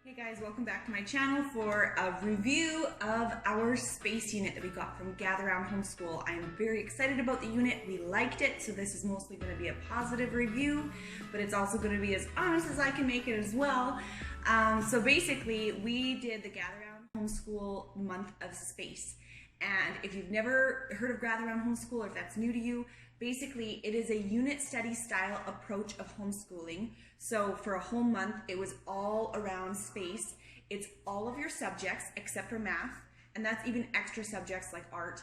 Hey guys, welcome back to my channel for a review of our space unit that we got from Gather Round Homeschool. I am very excited about the unit. We liked it, so this is mostly going to be a positive review, but it's also going to be as honest as I can make it as well. So basically, we did the Gather Round Homeschool month of space. And if you've never heard of Gather Round Homeschool, or if that's new to you, basically it is a unit study style approach of homeschooling. So for a whole month, it was all around space. It's all of your subjects except for math, and that's even extra subjects like art.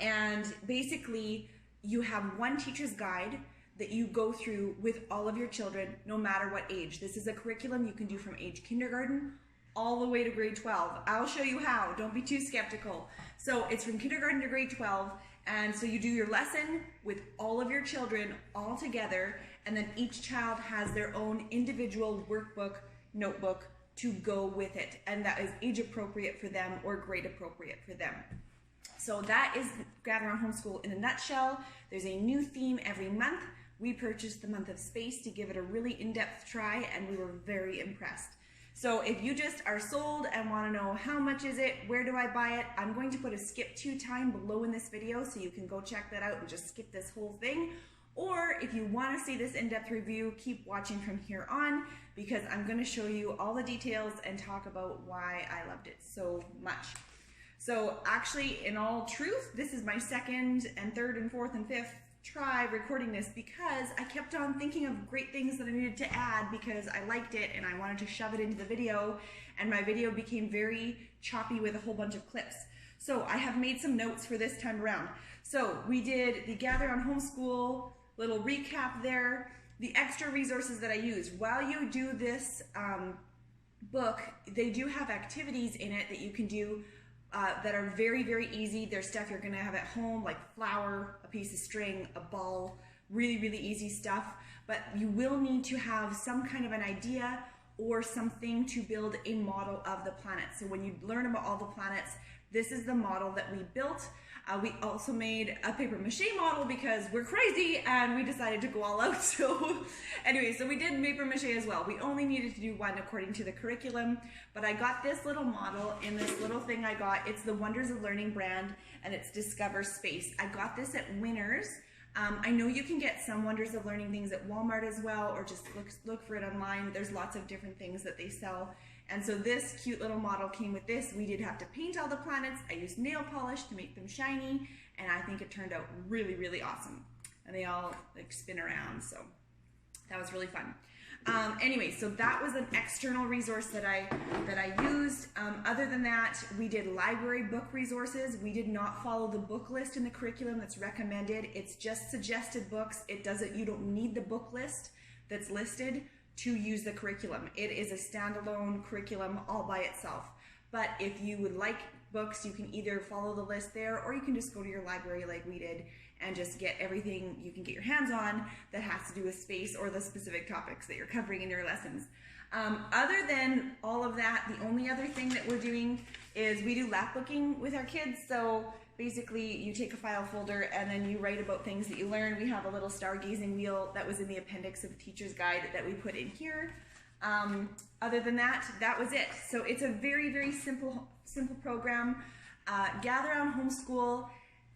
And basically you have one teacher's guide that you go through with all of your children, no matter what age. This is a curriculum you can do from age kindergarten all the way to grade 12. I'll show you how, don't be too skeptical. So it's from kindergarten to grade 12, and so you do your lesson with all of your children all together, and then each child has their own individual workbook, notebook to go with it, and that is age appropriate for them or grade appropriate for them. So that is Gather Round Homeschool in a nutshell. There's a new theme every month. We purchased the month of space to give it a really in-depth try, and we were very impressed. So if you just are sold and want to know how much is it, where do I buy it, I'm going to put a skip to time below in this video so you can go check that out and just skip this whole thing. Or if you want to see this in-depth review, keep watching from here on, because I'm going to show you all the details and talk about why I loved it so much. So actually, in all truth, this is my second and third and fourth and fifth try recording this, because I kept on thinking of great things that I needed to add because I liked it and I wanted to shove it into the video, and my video became very choppy with a whole bunch of clips. So I have made some notes for this time around. So we did the Gather Round Homeschool, little recap there, the extra resources that I used. While you do this book, they do have activities in it that you can do that are very, very easy. There's stuff you're gonna have at home, like flour, a piece of string, a ball, really, really easy stuff. But you will need to have some kind of an idea or something to build a model of the planet. So when you learn about all the planets, this is the model that we built. We also made a paper mache model because we're crazy and we decided to go all out. So anyway, so we did paper mache as well. We only needed to do one according to the curriculum, but I got this little model in this little thing I got. It's the Wonders of Learning brand, and it's Discover Space. I got this at Winners. I know you can get some Wonders of Learning things at Walmart as well, or just look for it online. There's lots of different things that they sell. And so this cute little model came with this. We did have to paint all the planets. I used nail polish to make them shiny, and I think it turned out really, really awesome. And they all like spin around, so that was really fun. Anyway, so that was an external resource that I used. Other than that, we did library book resources. We did not follow the book list in the curriculum that's recommended. It's just suggested books. You don't need the book list that's listed to use the curriculum. It is a standalone curriculum all by itself. But if you would like books, you can either follow the list there, or you can just go to your library like we did and just get everything you can get your hands on that has to do with space or the specific topics that you're covering in your lessons. Other than all of that, the only other thing that we're doing is we do lapbooking with our kids. So basically you take a file folder and then you write about things that you learn. We have a little stargazing wheel that was in the appendix of the teacher's guide that we put in here. Other than that, that was it. So it's a very, very simple program. Gather Round Homeschool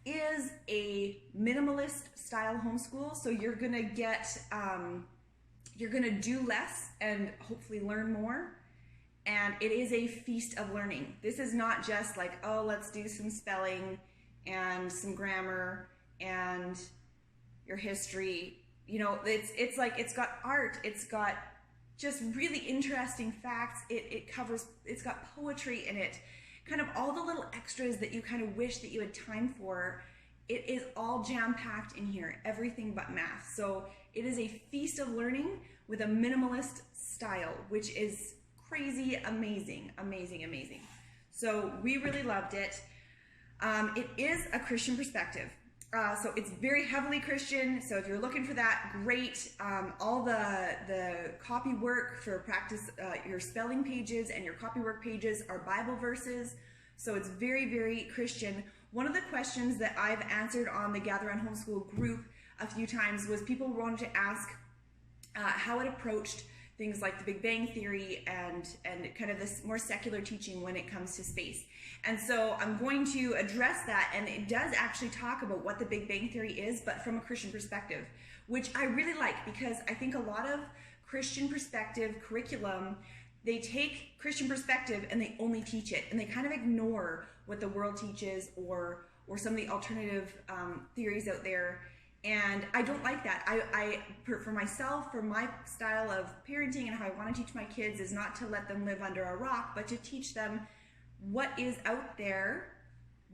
is a minimalist style homeschool. So you're gonna get, you're gonna do less and hopefully learn more. And it is a feast of learning. This is not just like, oh, let's do some spelling and some grammar and your history. You know, it's like, it's got art, it's got just really interesting facts. It's got poetry in it. Kind of all the little extras that you kind of wish that you had time for. It is all jam-packed in here, everything but math. So it is a feast of learning with a minimalist style, which is crazy, amazing, amazing, amazing. So we really loved it. It is a Christian perspective. So it's very heavily Christian. So if you're looking for that, great. All the copy work for practice, your spelling pages and your copy work pages are Bible verses. So it's very, very Christian. One of the questions that I've answered on the Gather Round Homeschool group a few times was people wanted to ask how it approached things like the Big Bang Theory and kind of this more secular teaching when it comes to space. And so I'm going to address that, and it does actually talk about what the Big Bang Theory is, but from a Christian perspective, which I really like, because I think a lot of Christian perspective curriculum, they take Christian perspective and they only teach it, and they kind of ignore what the world teaches or some of the alternative theories out there. And I don't like that. For myself, for my style of parenting and how I want to teach my kids is not to let them live under a rock, but to teach them what is out there,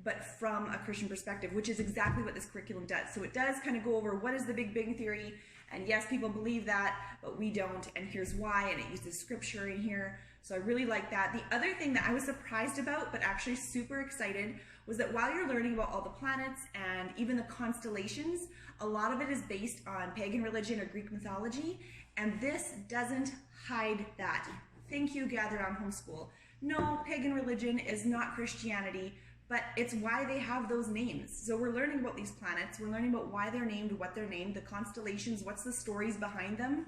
but from a Christian perspective, which is exactly what this curriculum does. So it does kind of go over what is the Big Bang Theory, and yes, people believe that, but we don't, and here's why, and it uses scripture in here. So I really like that. The other thing that I was surprised about, but actually super excited, was that while you're learning about all the planets and even the constellations, a lot of it is based on pagan religion or Greek mythology, and this doesn't hide that. Thank you, Gather Round Homeschool. No, pagan religion is not Christianity, but it's why they have those names. So we're learning about these planets, we're learning about why they're named, what they're named, the constellations, what's the stories behind them.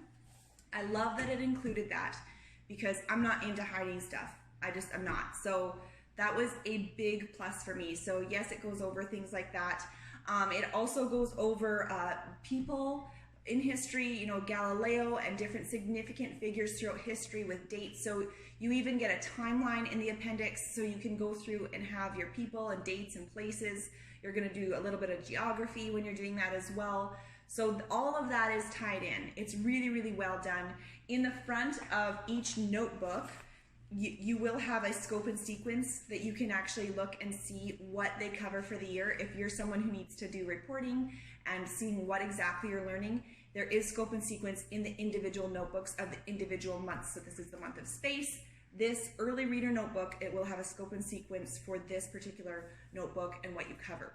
I love that it included that, because I'm not into hiding stuff. I'm not. So that was a big plus for me. So yes, it goes over things like that. It also goes over people in history, you know, Galileo and different significant figures throughout history with dates. So you even get a timeline in the appendix, so you can go through and have your people and dates and places. You're going to do a little bit of geography when you're doing that as well. So all of that is tied in. It's really, really well done. In the front of each notebook, you will have a scope and sequence that you can actually look and see what they cover for the year. If you're someone who needs to do reporting and seeing what exactly you're learning, there is scope and sequence in the individual notebooks of the individual months. So this is the month of space. This early reader notebook, it will have a scope and sequence for this particular notebook and what you cover.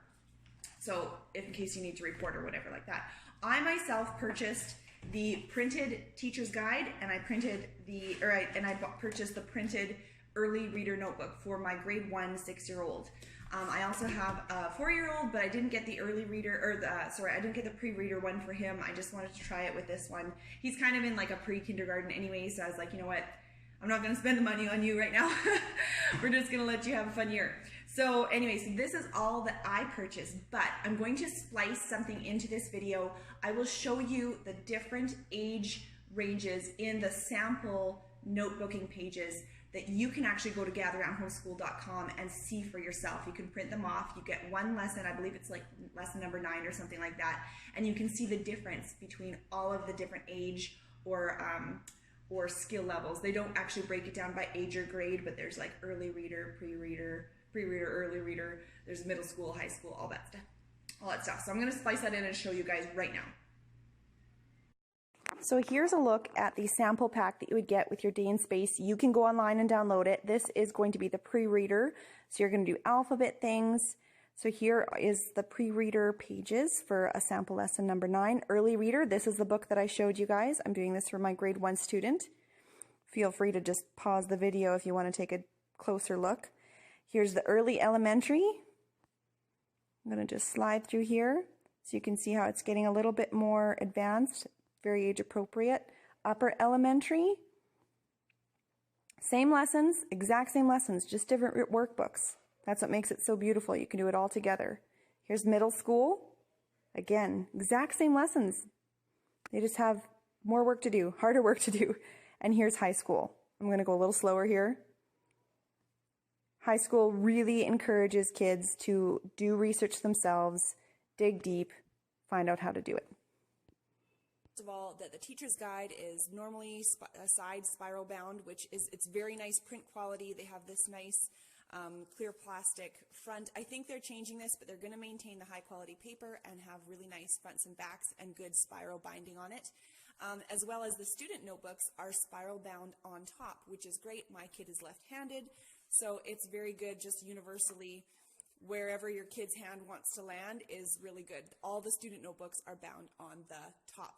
So if in case you need to report or whatever like that. I myself purchased the printed teacher's guide, and I purchased the printed early reader notebook for my grade 1 6-year-old. I also have a 4-year-old, but I didn't get the early reader, I didn't get the pre-reader one for him. I just wanted to try it with this one. He's kind of in like a pre-kindergarten anyway, so I was like, you know what? I'm not going to spend the money on you right now. We're just going to let you have a fun year. So anyways, this is all that I purchased, but I'm going to splice something into this video. I will show you the different age ranges in the sample notebooking pages that you can actually go to gatherroundhomeschool.com and see for yourself. You can print them off. You get one lesson, I believe it's like lesson number 9 or something like that, and you can see the difference between all of the different age or skill levels. They don't actually break it down by age or grade, but there's like early reader, pre-reader, early reader, there's middle school, high school, all that stuff. So I'm going to splice that in and show you guys right now. So here's a look at the sample pack that you would get with your Day in Space. You can go online and download it. This is going to be the pre-reader. So you're going to do alphabet things. So here is the pre-reader pages for a sample lesson number 9. Early reader, this is the book that I showed you guys. I'm doing this for my grade 1 student. Feel free to just pause the video if you want to take a closer look. Here's the early elementary. I'm going to just slide through here so you can see how it's getting a little bit more advanced, very age appropriate. Upper elementary, same lessons, exact same lessons, just different workbooks. That's what makes it so beautiful. You can do it all together. Here's middle school. Again, exact same lessons. They just have more work to do, harder work to do. And here's high school. I'm going to go a little slower here. High school really encourages kids to do research themselves, dig deep, find out how to do it. First of all, that the teacher's guide is normally side spiral bound, it's very nice print quality. They have this nice clear plastic front. I think they're changing this, but they're going to maintain the high quality paper and have really nice fronts and backs and good spiral binding on it. As well as the student notebooks are spiral bound on top, which is great. My kid is left-handed, so it's very good just universally. Wherever your kid's hand wants to land is really good. All the student notebooks are bound on the top.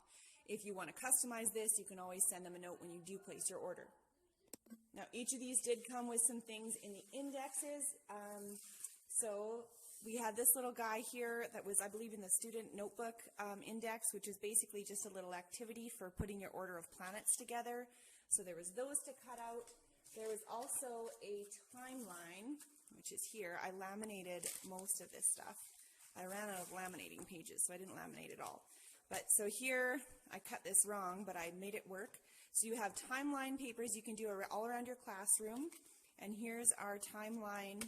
If you want to customize this, you can always send them a note when you do place your order. Now, each of these did come with some things in the indexes. So we had this little guy here that was, I believe, in the student notebook index, which is basically just a little activity for putting your order of planets together. So there was those to cut out. There was also a timeline, which is here. I laminated most of this stuff. I ran out of laminating pages, so I didn't laminate it all. But so here, I cut this wrong, but I made it work. So you have timeline papers you can do all around your classroom. And here's our timeline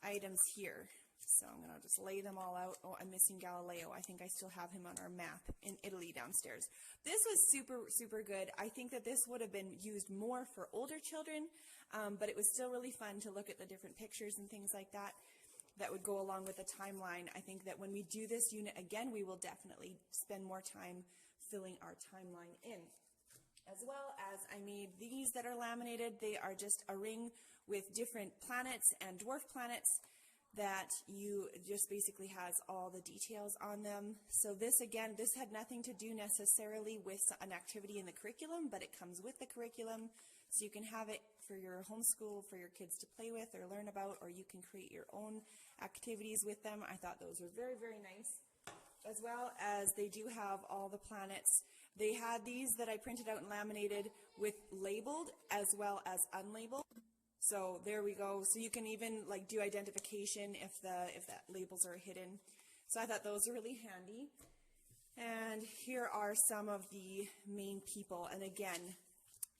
items here. So I'm going to just lay them all out. Oh, I'm missing Galileo. I think I still have him on our map in Italy downstairs. This was super, super good. I think that this would have been used more for older children, but it was still really fun to look at the different pictures and things like that that would go along with the timeline. I think that when we do this unit again, we will definitely spend more time filling our timeline in. As well as I made these that are laminated. They are just a ring with different planets and dwarf planets that you just basically has all the details on them. So this, again, this had nothing to do necessarily with an activity in the curriculum, but it comes with the curriculum. So you can have it for your homeschool, for your kids to play with or learn about, or you can create your own activities with them. I thought those were very, very nice. As well as they do have all the planets. They had these that I printed out and laminated with labeled as well as unlabeled. So there we go. So you can even like do identification if that labels are hidden. So I thought those are really handy. And here are some of the main people. And again,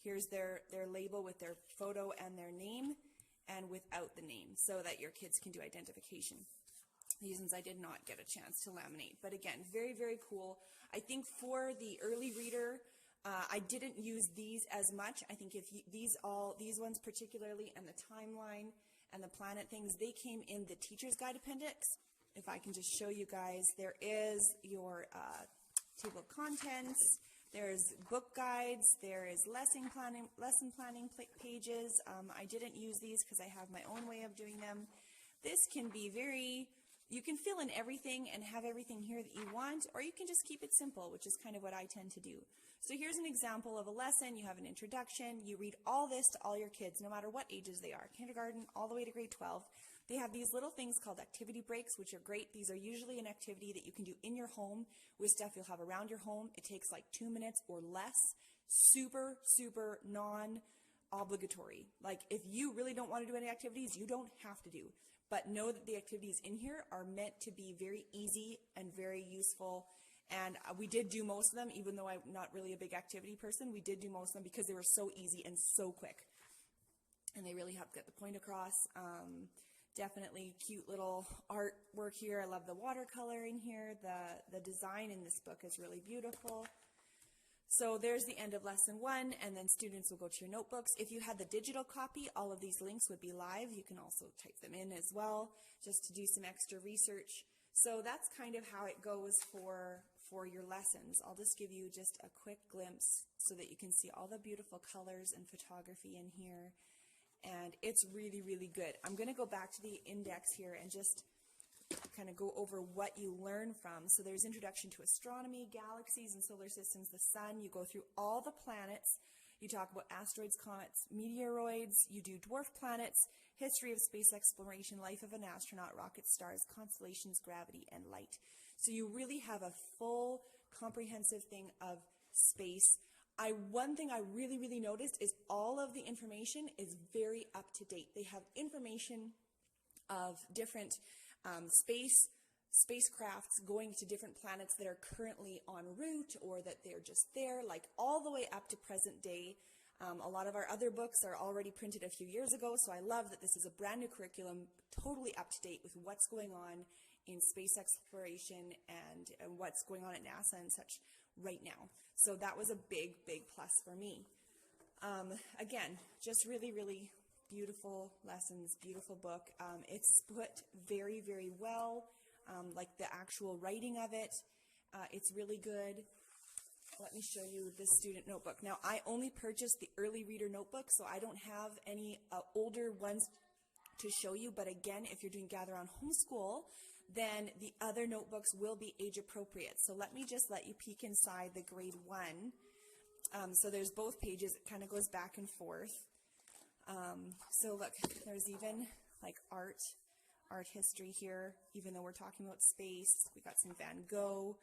here's their label with their photo and their name and without the name so that your kids can do identification. These ones I did not get a chance to laminate. But again, very, very cool. I think for the early reader, I didn't use these as much. I think if you, these ones particularly, and the timeline and the planet things, they came in the teacher's guide appendix. If I can just show you guys, there is your table of contents, there's book guides, there is lesson planning pages. I didn't use these because I have my own way of doing them. This can be very, you can fill in everything and have everything here that you want, or you can just keep it simple, which is kind of what I tend to do. So here's an example of a lesson. You have an introduction. You read all this to all your kids, no matter what ages they are, kindergarten all the way to grade 12. They have these little things called activity breaks, which are great. These are usually an activity that you can do in your home with stuff you'll have around your home. It takes like 2 minutes or less. Super, super non-obligatory. Like if you really don't want to do any activities, you don't have to do. But know that the activities in here are meant to be very easy and very useful. And we did do most of them, even though I'm not really a big activity person. We did do most of them because they were so easy and so quick. And they really helped get the point across. Definitely cute little artwork here. I love the watercolor in here. The design in this book is really beautiful. So there's the end of lesson 1, and then students will go to your notebooks. If you had the digital copy, all of these links would be live. You can also type them in as well, just to do some extra research. So that's kind of how it goes for your lessons. I'll just give you just a quick glimpse so that you can see all the beautiful colors and photography in here. And it's really, really good. I'm going to go back to the index here and just kind of go over what you learn from. So there's introduction to astronomy, galaxies and solar systems, the sun. You go through all the planets. You talk about asteroids, comets, meteoroids. You do dwarf planets, history of space exploration, life of an astronaut, rockets, stars, constellations, gravity, and light. So you really have a full comprehensive thing of space. One thing I really, really noticed is all of the information is very up to date. They have information of different spacecrafts going to different planets that are currently en route or that they're just there, like all the way up to present day. A lot of our other books are already printed a few years ago, so I love that this is a brand new curriculum, totally up to date with what's going on in space exploration and what's going on at NASA and such right now. So that was a big, big plus for me. Again, just really, really beautiful lessons, beautiful book. It's put very, very well, like the actual writing of it. It's really good. Let me show you the student notebook. Now, I only purchased the early reader notebook, so I don't have any older ones to show you. But again, if you're doing Gather Round Homeschool, then the other notebooks will be age appropriate. So let me just let you peek inside the grade 1. So there's both pages. It kind of goes back and forth. So look, there's even like art history here, even though we're talking about space. We got some Van Gogh.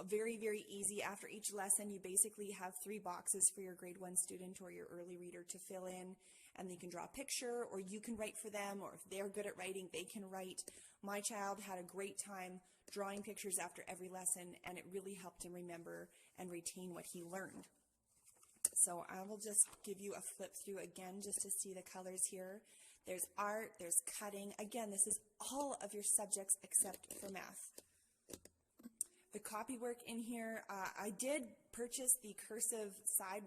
very, very easy. After each lesson, you basically have 3 boxes for your grade 1 student or your early reader to fill in, and they can draw a picture, or you can write for them, or if they're good at writing, they can write. My child had a great time drawing pictures after every lesson, and it really helped him remember and retain what he learned. So I will just give you a flip through again just to see the colors here. There's art, there's cutting. Again, this is all of your subjects except for math. The copy work in here, I did purchase the cursive side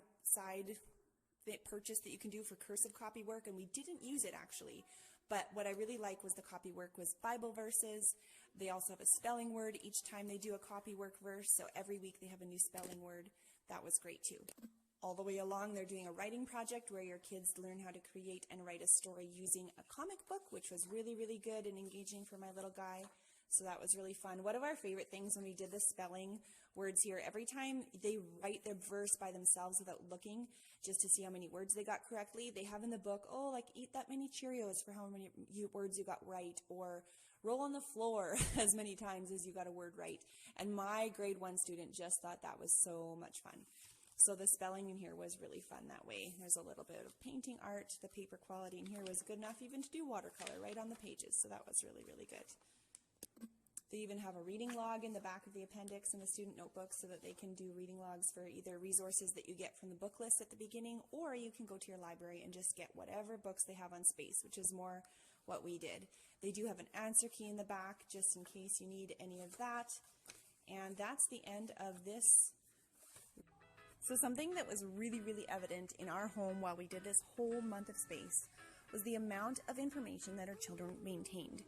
purchase that you can do for cursive copy work, and we didn't use it actually. But what I really like was the copy work was Bible verses. They also have a spelling word each time they do a copy work verse, so every week they have a new spelling word. That was great too. All the way along, they're doing a writing project where your kids learn how to create and write a story using a comic book, which was really, really good and engaging for my little guy. So that was really fun. One of our favorite things when we did the spelling words here, every time they write the verse by themselves without looking, just to see how many words they got correctly, they have in the book, oh, like eat that many Cheerios for how many words you got right, or roll on the floor as many times as you got a word right. And my grade 1 student just thought that was so much fun. So the spelling in here was really fun that way. There's a little bit of painting art. The paper quality in here was good enough even to do watercolor right on the pages. So that was really, really good. They even have a reading log in the back of the appendix in the student notebook so that they can do reading logs for either resources that you get from the book list at the beginning, or you can go to your library and just get whatever books they have on space, which is more what we did. They do have an answer key in the back just in case you need any of that. And that's the end of this. So something that was really, really evident in our home while we did this whole month of space was the amount of information that our children retained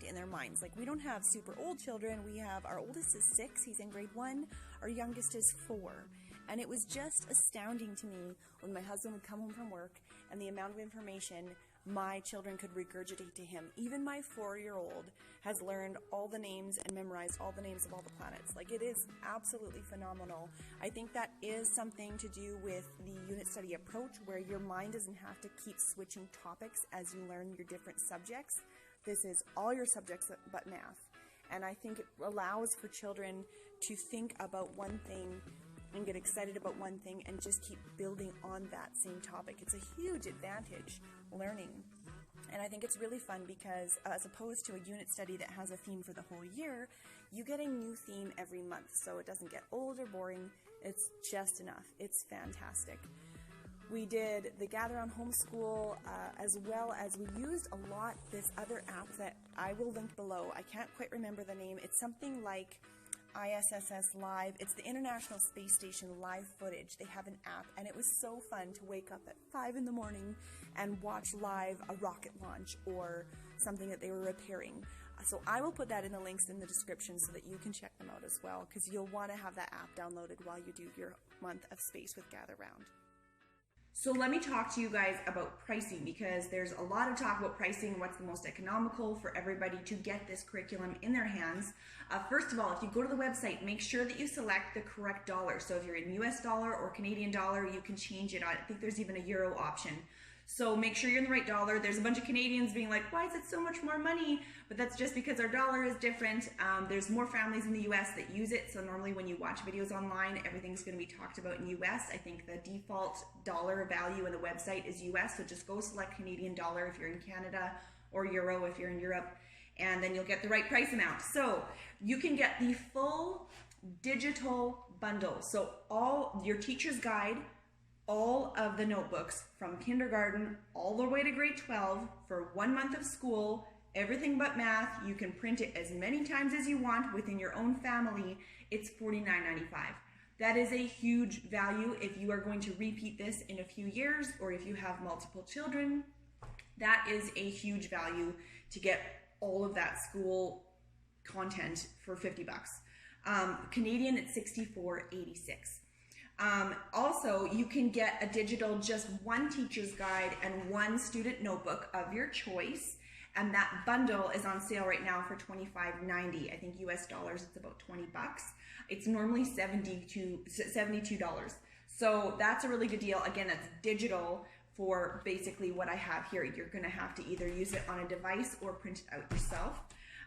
in their minds. Like, we don't have super old children. We have, our oldest is 6, he's in grade 1, our youngest is 4. And it was just astounding to me when my husband would come home from work and the amount of information my children could regurgitate to him. Even my 4-year-old has learned all the names and memorized all the names of all the planets. Like, it is absolutely phenomenal. I think that is something to do with the unit study approach, where your mind doesn't have to keep switching topics as you learn your different subjects. This is all your subjects but math. And I think it allows for children to think about one thing and get excited about one thing and just keep building on that same topic. It's a huge advantage learning. And I think it's really fun because as opposed to a unit study that has a theme for the whole year, you get a new theme every month. So it doesn't get old or boring. It's just enough. It's fantastic. We did the Gather Round Homeschool as well as we used a lot this other app that I will link below. I can't quite remember the name. It's something like ISS Live. It's the International Space Station live footage. They have an app, and it was so fun to wake up at 5 in the morning and watch live a rocket launch or something that they were repairing. So I will put that in the links in the description so that you can check them out as well, because you'll want to have that app downloaded while you do your month of space with Gather Round. So let me talk to you guys about pricing, because there's a lot of talk about pricing, what's the most economical for everybody to get this curriculum in their hands. First of all, if you go to the website, make sure that you select the correct dollar. So if you're in US dollar or Canadian dollar, you can change it. I think there's even a euro option. So make sure you're in the right dollar. There's a bunch of Canadians being like, why is it so much more money? But that's just because our dollar is different. There's more families in the US that use it. So normally when you watch videos online, everything's going to be talked about in US. I think the default dollar value in the website is US. So just go select Canadian dollar if you're in Canada, or euro if you're in Europe, and then you'll get the right price amount. So you can get the full digital bundle. So all your teacher's guide, all of the notebooks from kindergarten all the way to grade 12 for 1 month of school, everything but math. You can print it as many times as you want within your own family. It's $49.95. That is a huge value if you are going to repeat this in a few years, or if you have multiple children. That is a huge value to get all of that school content for 50 bucks. Canadian, it's $64.86. Also, you can get a digital, just one teacher's guide and one student notebook of your choice, and that bundle is on sale right now for $25.90. I think US dollars, it's about 20 bucks. It's normally $72. So that's a really good deal. Again, that's digital for basically what I have here. You're going to have to either use it on a device or print it out yourself.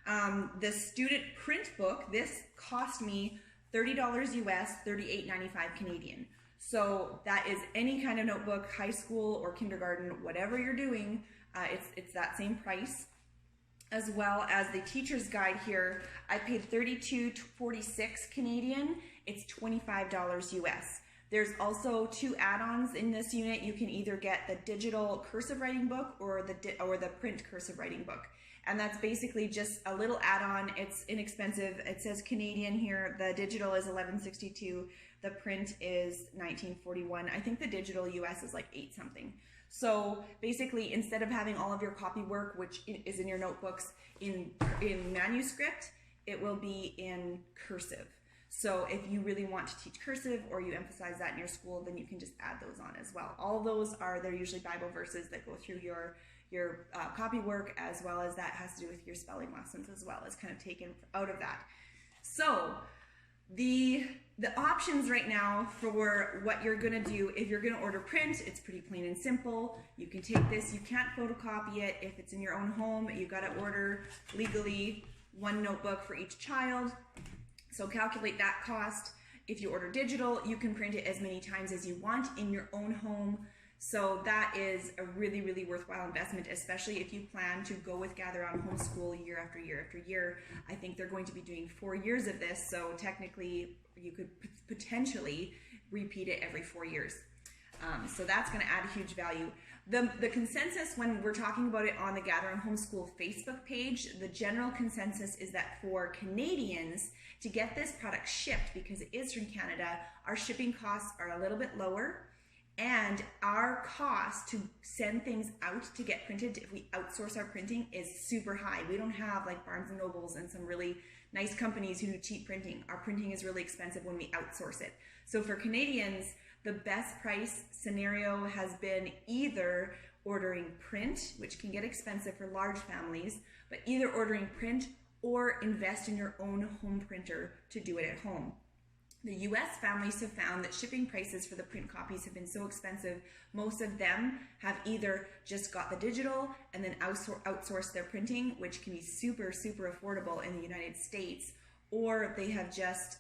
The student print book, this cost me $30 US, $38.95 Canadian. So that is any kind of notebook, high school or kindergarten, whatever you're doing, it's that same price. As well as the teacher's guide here, I paid $32.46 Canadian. It's $25 US. There's also 2 add-ons in this unit. You can either get the digital cursive writing book or the print cursive writing book. And that's basically just a little add-on. It's inexpensive. It says Canadian here. The digital is $11.62. The print is $19.41. I think the digital US is like 8 something. So basically, instead of having all of your copy work, which is in your notebooks in manuscript, it will be in cursive. So if you really want to teach cursive or you emphasize that in your school, then you can just add those on as well. All those they're usually Bible verses that go through your copy work, as well as that has to do with your spelling lessons as well. It's kind of taken out of that. So the options right now for what you're going to do, if you're going to order print, it's pretty plain and simple. You can take this, you can't photocopy it. If it's in your own home, you got to order legally 1 notebook for each child. So calculate that cost. If you order digital, you can print it as many times as you want in your own home. So that is a really, really worthwhile investment, especially if you plan to go with Gather Round Homeschool year after year after year. I think they're going to be doing 4 years of this, so technically you could potentially repeat it every 4 years. So that's going to add a huge value. The consensus when we're talking about it on the Gather Round Homeschool Facebook page, the general consensus is that for Canadians to get this product shipped, because it is from Canada, our shipping costs are a little bit lower. And our cost to send things out to get printed, if we outsource our printing, is super high. We don't have like Barnes & Nobles and some really nice companies who do cheap printing. Our printing is really expensive when we outsource it. So for Canadians, the best price scenario has been either ordering print, which can get expensive for large families, but either ordering print or invest in your own home printer to do it at home. The US families have found that shipping prices for the print copies have been so expensive, most of them have either just got the digital and then outsourced their printing, which can be super, super affordable in the United States, or they have just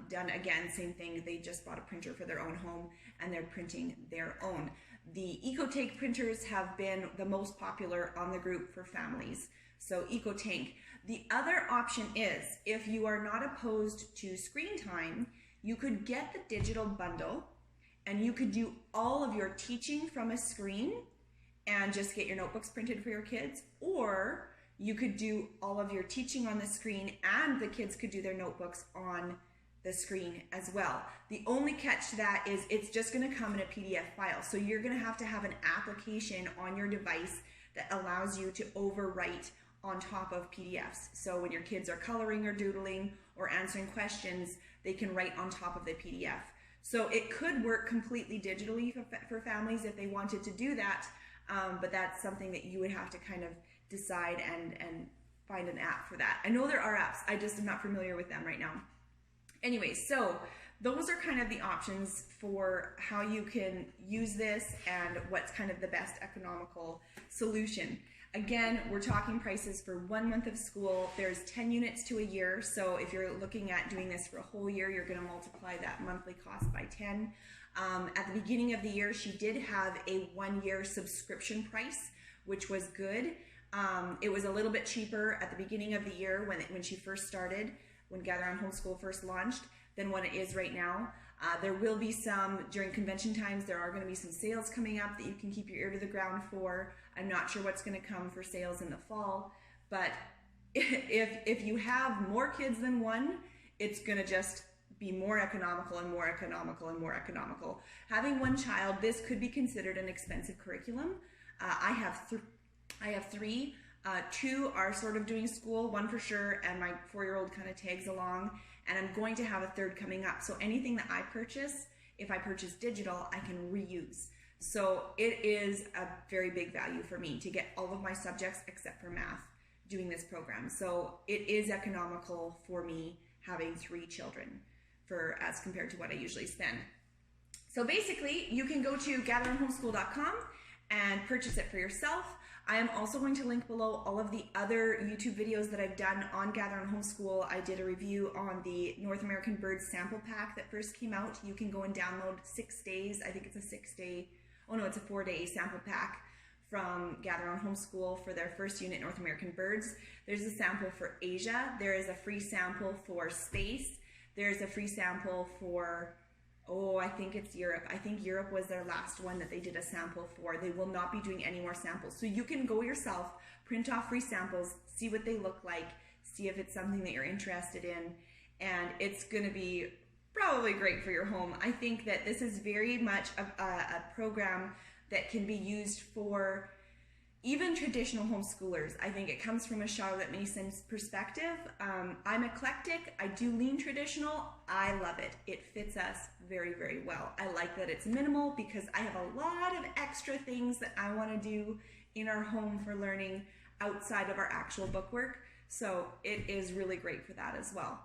done, again, same thing, they just bought a printer for their own home and they're printing their own. The EcoTank printers have been the most popular on the group for families. So EcoTank. The other option is, if you are not opposed to screen time, you could get the digital bundle and you could do all of your teaching from a screen and just get your notebooks printed for your kids, or you could do all of your teaching on the screen and the kids could do their notebooks on the screen as well. The only catch to that is it's just going to come in a PDF file. So you're going to have an application on your device that allows you to overwrite on top of PDFs. So when your kids are coloring or doodling or answering questions, they can write on top of the PDF. So it could work completely digitally for families if they wanted to do that, but that's something that you would have to kind of decide and find an app for that. I know there are apps, I just am not familiar with them right now. Anyway, so those are kind of the options for how you can use this and what's kind of the best economical solution. Again, we're talking prices for 1 month of school. There's 10 units to a year, so if you're looking at doing this for a whole year, you're going to multiply that monthly cost by 10. At the beginning of the year, she did have a 1-year subscription price, which was good. It was a little bit cheaper at the beginning of the year when she first started, when Gather Round Homeschool first launched, than what it is right now. There will be some, during convention times, there are going to be some sales coming up that you can keep your ear to the ground for. I'm not sure what's going to come for sales in the fall, but if you have more kids than one, it's going to just be more economical and more economical and more economical. Having 1 child, this could be considered an expensive curriculum. I have 3. 2 are sort of doing school, 1 for sure, and my 4-year-old kind of tags along, and I'm going to have a 3rd coming up. So anything that I purchase, if I purchase digital, I can reuse. So it is a very big value for me to get all of my subjects except for math doing this program. So it is economical for me having 3 children as compared to what I usually spend. So basically, you can go to gatherroundhomeschool.com and purchase it for yourself. I am also going to link below all of the other YouTube videos that I've done on Gather Round Homeschool. I did a review on the North American Birds sample pack that first came out. You can go and download 6 days. I think it's a 6-day, oh no, it's a 4-day sample pack from Gather Round Homeschool for their first unit, North American Birds. There's a sample for Asia. There is a free sample for space. There's a free sample for, oh, I think it's Europe. I think Europe was their last one that they did a sample for. They will not be doing any more samples. So you can go yourself, print off free samples, see what they look like, see if it's something that you're interested in, and it's going to be probably great for your home. I think that this is very much a program that can be used for even traditional homeschoolers. I think it comes from a Charlotte Mason's perspective. I'm eclectic. I do lean traditional. I love it. It fits us very, very well. I like that it's minimal because I have a lot of extra things that I want to do in our home for learning outside of our actual bookwork. So it is really great for that as well.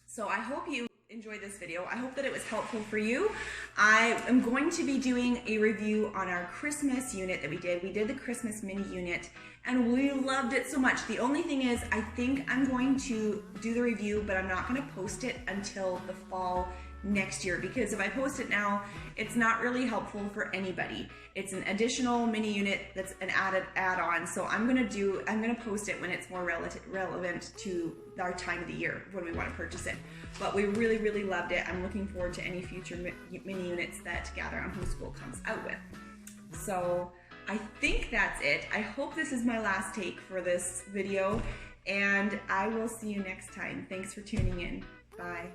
So I hope you enjoyed this video. I hope that it was helpful for you. I am going to be doing a review on our Christmas unit that we did. We did the Christmas mini unit and we loved it so much. The only thing is I think I'm going to do the review, but I'm not going to post it until the fall next year, because if I post it now, it's not really helpful for anybody. It's an additional mini unit that's an add-on. So I'm gonna post it when it's more relevant to our time of the year when we want to purchase it. But we really, really loved it. I'm looking forward to any future mini units that Gather Round Homeschool comes out with. So I think that's it. I hope this is my last take for this video, and I will see you next time. Thanks for tuning in. Bye.